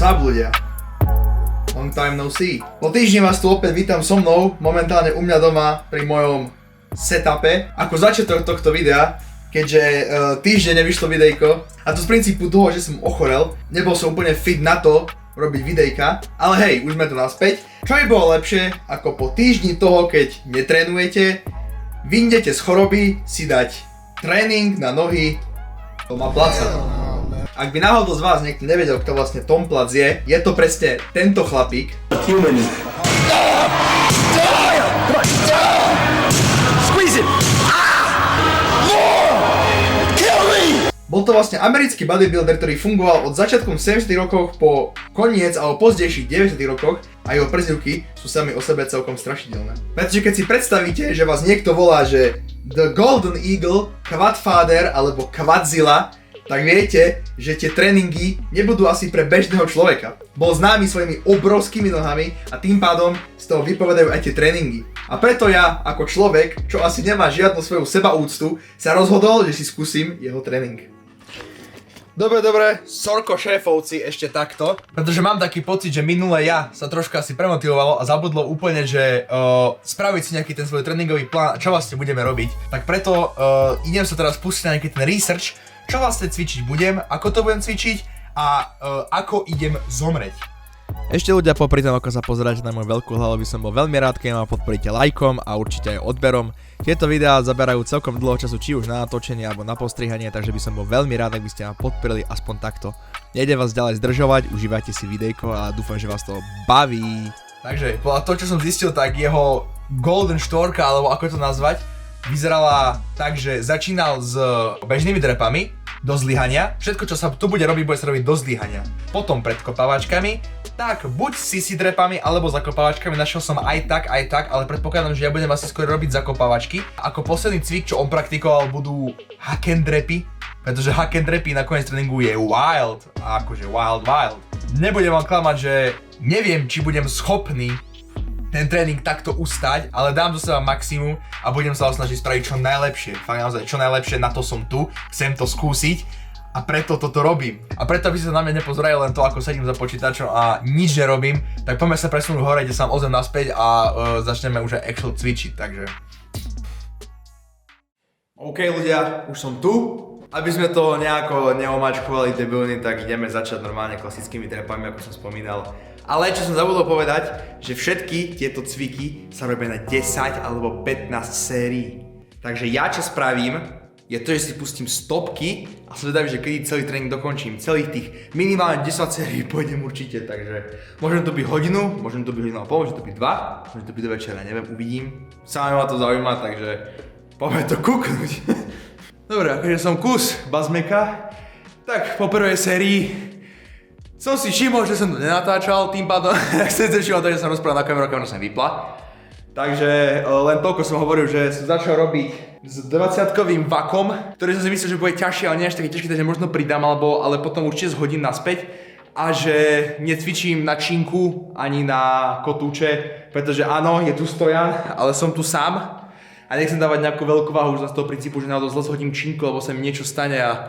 What's up, ľudia? Long time no see. Po týždni vás tu opäť vítam so mnou, momentálne u mňa doma pri mojom setupe. Ako začiatok tohto videa, keďže týždeň nevyšlo videjko, a to z princípu toho, že som ochorel, nebol som úplne fit na to robiť videjka, ale hej, už sme tu naspäť. Čo by bolo lepšie, ako po týždni toho, keď netrénujete, vyjdete z choroby si dať tréning na nohy Toma Placa. Ak by náhodou z vás niekto nevedel, kto vlastne Tom Plac je to presne tento chlapík. Bol to vlastne americký bodybuilder, ktorý fungoval od začiatkom 70 rokov po koniec alebo pozdejších 90 rokoch a jeho prezývky sú sami o sebe celkom strašidelné. Pretože keď si predstavíte, že vás niekto volá, že The Golden Eagle, Quadfather alebo Quadzilla, tak viete, že tie tréningy nebudú asi pre bežného človeka. Bol známy svojimi obrovskými nohami a tým pádom z toho vypovedajú aj tie tréningy. A preto ja, ako človek, čo asi nemá žiadnu svoju sebaúctu, sa rozhodol, že si skúsim jeho tréning. Dobre, sorko šéfovci, ešte takto. Pretože mám taký pocit, že minule ja sa troška asi premotivovalo a zabudlo úplne, že spraviť si nejaký ten svoj tréningový plán, čo vlastne budeme robiť. Tak preto idem sa teraz pustiť na nejaký ten research, čo vlastne cvičiť budem, ako to budem cvičiť a ako idem zomreť. Ešte ľudia, popri tom, ako sa pozeráte na moju veľkú hlavu, by som bol veľmi rád, keď ma podporíte lajkom a určite aj odberom. Tieto videá zaberajú celkom dlho času, či už na natočenie alebo na postrihanie, takže by som bol veľmi rád, ak by ste ma podporili aspoň takto. Nejdem vás ďalej zdržovať, užívajte si videjko a dúfam, že vás to baví. Takže podľa toho, čo som zistil, tak jeho golden štvorka, alebo ako to nazvať, vyzerala tak, že začínal s bežnými drepami do zlyhania. Všetko, čo sa tu bude robiť, bude sa robiť do zlyhania. Potom pred kopávačkami, tak buď sisi drepami alebo zakopávačkami. Našiel som aj tak, ale predpokladám, že ja budem asi skôr robiť zakopávačky. Ako posledný cvik, čo on praktikoval, budú hack and drepy, pretože hack and drepy na koniec tréningu je wild, a akože wild. Nebudem vám klamať, že neviem, či budem schopný ten tréning takto ustať, ale dám do seba maximum a budem sa ho snažiť spraviť čo najlepšie. Fakt naozaj, čo najlepšie, na to som tu, chcem to skúsiť a preto toto robím. A preto, aby ste sa na mňa nepozerali len to, ako sedím za počítačom a nič nerobím, tak poďme sa presunúť hore, kde sa ozem naspäť a začneme už aj actual cvičiť, takže. OK ľudia, už som tu. Aby sme to nejako neomačkovali debilní, tak ideme začať normálne klasickými trepami, ako som spomínal. Ale čo som zabudol povedať, že všetky tieto cviky sa robia na 10 alebo 15 sérií. Takže ja čo spravím, je to, že si pustím stopky a som zvedavý, že kedy celý tréning dokončím. Celých tých minimálne 10 sérií pôjdem určite, takže môžem to byť hodinu, môžem to byť hodinu a pol, môžem to byť 2, môžem to byť do večera, neviem, uvidím. Samé ma to zaujíma, takže poďme to kúknuť. Dobre, akože som kus bazmeka, tak po prvej sérii som si všimol, že som to nenatáčal, tým pádom chcem si všimol to, že som rozprával na kameru, kamera sa mi vypla. Takže len toľko som hovoril, že som začal robiť s 20-kovým vakom, ktorý som si myslel, že bude ťažšie, ale nie až taký ťažký, takže možno pridám, ale potom určite zhodím naspäť. A že necvičím na činku ani na kotúče, pretože áno, je tu stojan, ale som tu sám. A nechcem dávať nejakú veľkú váhu už z toho princípu, že náhodou zle zhodím činku, lebo sa mi niečo stane a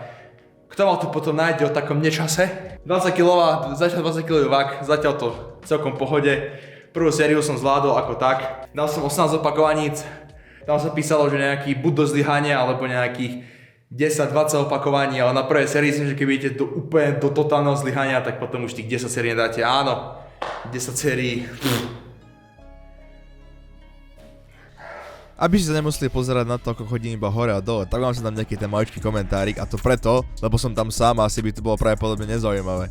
kto ma tu potom nájde o takom nečase? 20 kg vak, zatiaľ to celkom pohode. Prvú sériu som zvládol ako tak. Dal som 18 opakovaníc. Tam sa písalo, že nejaký buď do zlyhania, alebo nejakých 10-20 opakovaní, ale na prvej sérii som, že keď idete úplne do totálneho zlyhania, tak potom už tých 10 sérií nedáte. Áno, 10 sérií. Aby ste sa nemuseli pozerať na to, ako chodím iba hore a dole, tak vám sa tam nejaký ten maličký komentárik, a to preto, lebo som tam sám a asi by to bolo pravdepodobne nezaujímavé.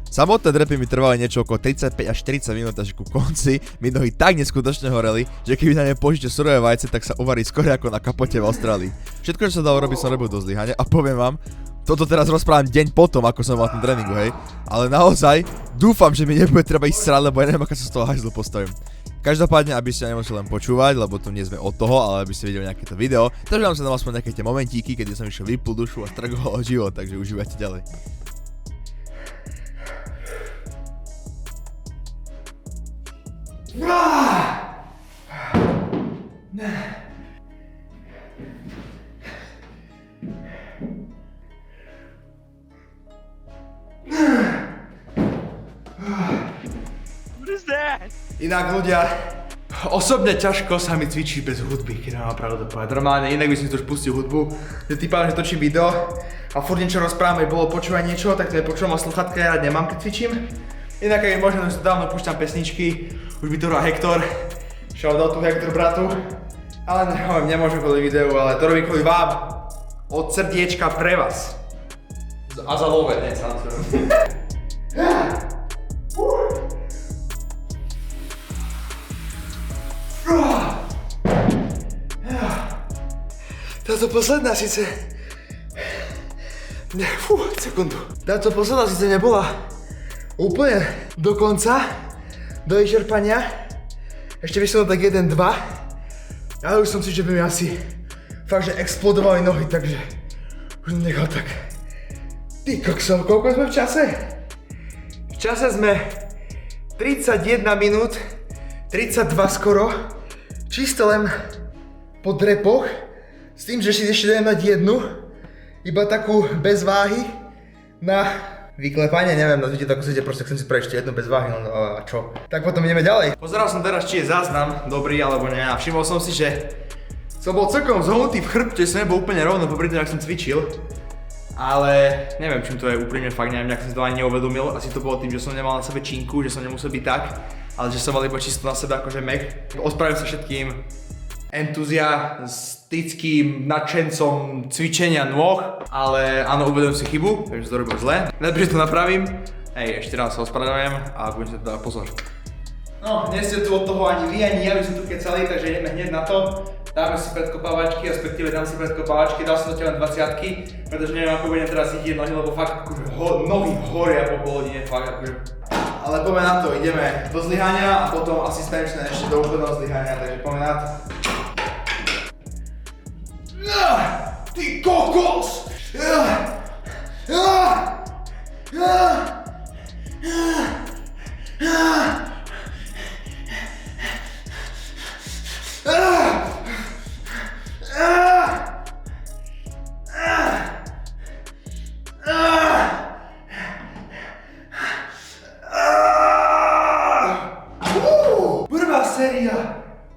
Samotné drepy mi trvali niečo okolo 35 až 40 minút, takže ku konci mi nohy tak neskutočne horeli, že keby na ne použite surové vajce, tak sa uvarí skôr ako na kapote v Austrálii. Všetko, čo sa dalo robiť, som robil do zlyhania a poviem vám, toto teraz rozprávam deň potom, ako som mal ten tréningu, hej, ale naozaj dúfam, že mi nebude treba ísť srať, lebo ja neviem, ako sa z toho hajzlu postavím. Každopádne, aby ste nemuseli len počúvať, lebo tu nie sme od toho, ale aby ste videli nejaké to video, takže vám sa tam aspoň nejaké tie momentíky, kedy som išiel vypnúť dušu a strgoval o život, takže užívajte ďalej. Inak ľudia, osobne ťažko sa mi cvičí bez hudby, keď mám pravdu povedať. Normálne, inak by som si to už pustil hudbu, že typám, že točím video a furt niečo rozprávame, bolo počúvať niečo, tak to je počúvam a sluchatka ja rád nemám, keď cvičím. Inak aj možno, že dávno púšťam pesničky, už by to hrá Hektor, shoutout tu Hektor bratu. Ale nemôžem kvôli videu, ale to robím kvôli vám. Od srdiečka pre vás. A za love, ne, samozrejme. Táto posledná síce... sekundu. Táto posledná síce nebola úplne do konca, do vyčerpania. Ešte by som tak 1-2. Ale už som si, že by mi asi fakt, že explodovali nohy, takže už som nechal tak. Ty kokso, koľko sme v čase? V čase sme 31 minút, 32 skoro. Čisto len po drepoch. S tým, že si ešte dajem dať jednu. Iba takú bez váhy na vyklepanie, neviem, nazvite to ako chcete, proste chcem si spraviť ešte jednu bez váhy, a čo? Tak potom ideme ďalej. Pozeral som teraz, či je záznam dobrý alebo nie a všimol som si, že som bol celkom zholnutý v chrbte, som nebol úplne rovno popri tom, ak som cvičil. Ale neviem, čím to je úprimne, fakt neviem, nejak som si to ani neuvedomil. Asi to bolo tým, že som nemal na sebe činku, že som nemusel byť tak, ale že som mal iba čisto na sebe akože mech. Ospravedlňujem sa všetkým entuziastickým nadšencom cvičenia nôh, ale áno, uvedomujem si chybu, takže to robil zle. Najprv to napravím. Hej, ešte raz sa ospravedlňujem a budem si to dávať pozor. No, nie ste tu od toho ani vy, ani ja, by sme tu kecali, takže ideme hneď na to. Dáme si predkopávačky, respektíve dám si predkopávačky, dal som do teba 20-ky, pretože neviem, ako budem teraz chytiť nohy, lebo fakt akože nohy horia po polodine, fakt akože. Ale poďme na to, ideme do zlyhania a potom asistenčné ešte do úplného zlyhania, takže poďme na to. Ty kokos!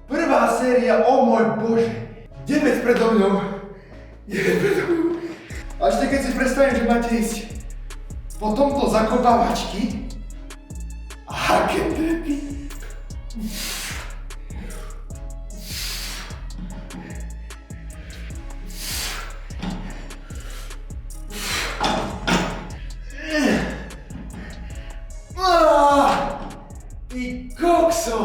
Prvá séria, o môj bože! 9 predo mňou. 9 predo mňou. A ešte keď si predstavím, že máte ísť po tomto zakopávačky. Aké trepy. Ty kokso.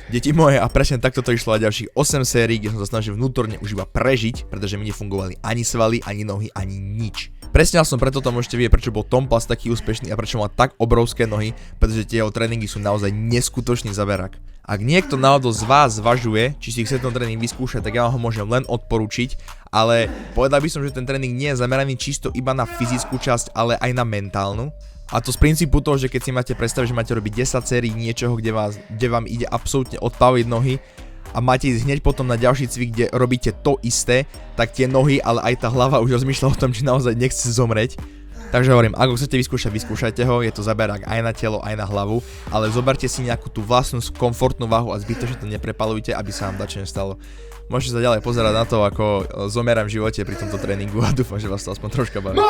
Deti moje, a presne takto to išlo aj ďalších 8 sérií, kde som sa snažil vnútorne už iba prežiť, pretože mi nefungovali ani svaly, ani nohy, ani nič. Presne som preto to môžete vidieť, prečo bol Tompas taký úspešný a prečo má tak obrovské nohy, pretože tie jeho tréningy sú naozaj neskutočný zaberák. Ak niekto náhodou z vás zvažuje, či si chce ten tréning vyskúšať, tak ja ho môžem len odporúčiť, ale povedal by som, že ten tréning nie je zameraný čisto iba na fyzickú časť, ale aj na mentálnu. A to z princípu toho, že keď si máte predstaviť, že máte robiť 10 sérií niečoho, kde vám ide absolútne odpaviť nohy a máte ísť hneď potom na ďalší cvik, kde robíte to isté, tak tie nohy, ale aj tá hlava už rozmýšľa o tom, či naozaj nechce zomrieť. Takže hovorím, ak ho chcete vyskúšať, vyskúšajte ho, je to zaberák aj na telo, aj na hlavu, ale zoberte si nejakú tú vlastnú komfortnú váhu a zbytočne to neprepalujte, aby sa vám dačo nestalo. Môžete sa ďalej pozerať na to, ako zomieram v živote pri tomto tréningu a dúfam, že vás to aspoň troška baví.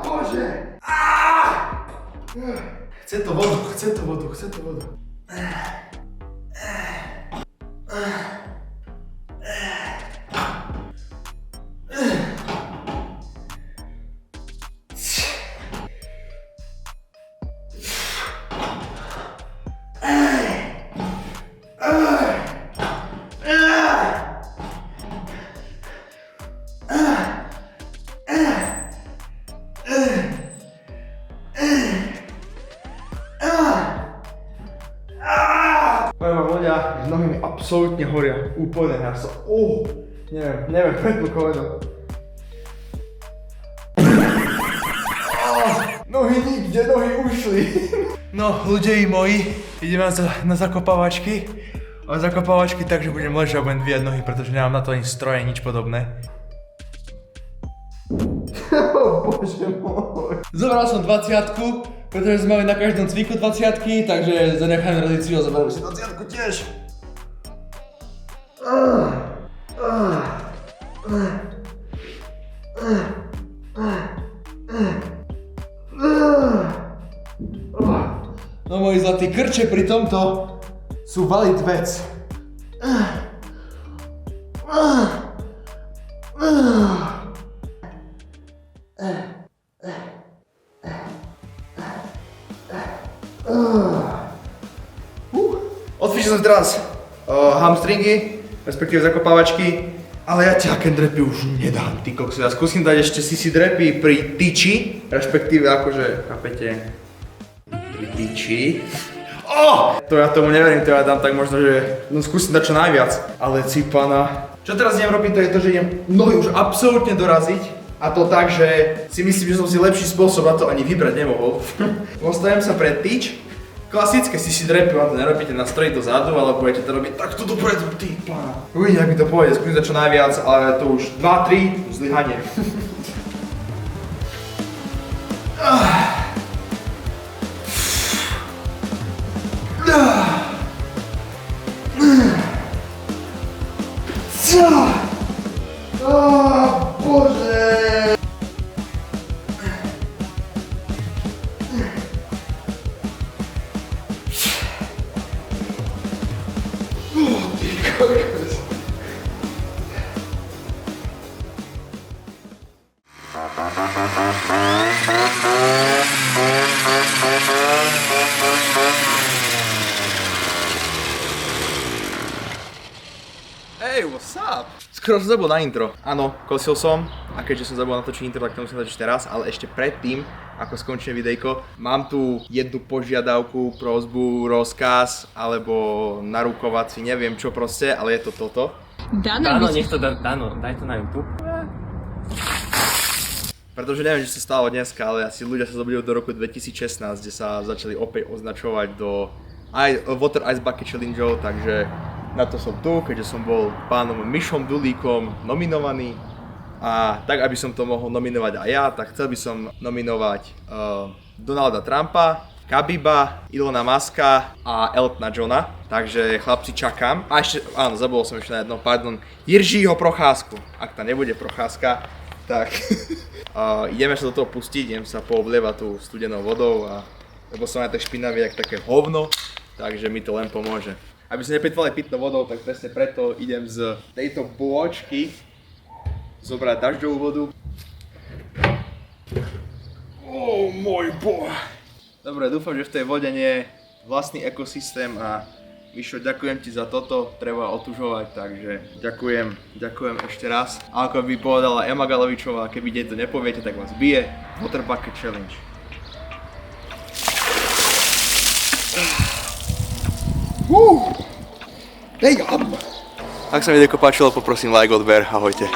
Bože! Chce to vodu. Poviem vám ľudia, že nohy mi absolútne horia, úplne ja som, neviem, predpovedal. Nohy nikde, nohy ušli. No, ľudia moji, ideme na zakopávačky. A zakopávačky tak, že budem ležať a budem dvíjať nohy, pretože nemám na to ani stroje, nič podobné. Bože môj. Zobral som 20-ku, Pretože sme mali na každom cviku 20-ky, takže zanecháme tradíciu a zoberieme si 20-ku tiež. No moji zlatí krče pri tomto sú valid vec. Odfičil som teraz hamstringy, respektíve zakopávačky, ale ja ťaké drepy už nedám, ty kokso. Ja skúsim dať ešte sisi drepy pri tyči, respektíve akože, chápete, pri tyči. To ja tomu neverím, to ja dám tak možno, že no skúsim dať čo najviac, ale cipana. Čo teraz idem robiť, to je to, že idem nohy už absolútne doraziť. A to tak, že si myslím, že som si lepší spôsob na to ani vybrať nemohol. Postavím sa pred tyč. Klasické si drepy, vám to nerobíte na stroji dozadu, ale budete to robiť takto dopredu, ty pána. Uvidíte, ak mi to pôjde, skúsim to čo najviac, ale to už 2, 3, zlyhanie. Bože! Hey, what's up? Skoro som zabudol na intro. Áno, kosil som a keďže som zabudol natočiť intro, tak to musím natočiť teraz, ale ešte predtým, ako skončíme videjko, mám tu jednu požiadavku, prosbu, rozkaz, alebo narukovací, neviem čo proste, ale je to toto. Dano, nech to Dano, daj to na YouTube. Pretože neviem, čo sa stalo dneska, ale asi ľudia sa zobudili do roku 2016, kde sa začali opäť označovať do Water Ice Bucket Challenge, takže na to som tu, keďže som bol pánom Mišom Dulíkom nominovaný. A tak, aby som to mohol nominovať aj ja, tak chcel by som nominovať Donalda Trumpa, Khabiba, Ilona Muska a Eltona Johna. Takže chlapci, čakám. A ešte, áno, zabudol som ešte na jedno, pardon, Jiřího Procházku. Ak tam nebude Procházka, tak ideme sa do toho pustiť, idem sa pooblievať tú studenou vodou, lebo som aj tak špinavý, jak také hovno, takže mi to len pomôže. Aby som neplitvali pitnou vodou, tak presne preto idem z tejto bôčky zobrať dažďovú vodu. Môj boh! Dobre, dúfam, že v tej vode nie je vlastný ekosystém a Mišo, ďakujem ti za toto, treba otužovať, takže ďakujem ešte raz. A ako by povedala Ema Galovičová, keby niekto nepoviete, tak vás bije. Water Bucket Challenge. Ak sa mi videjko páčilo, poprosím like, odber, ahojte.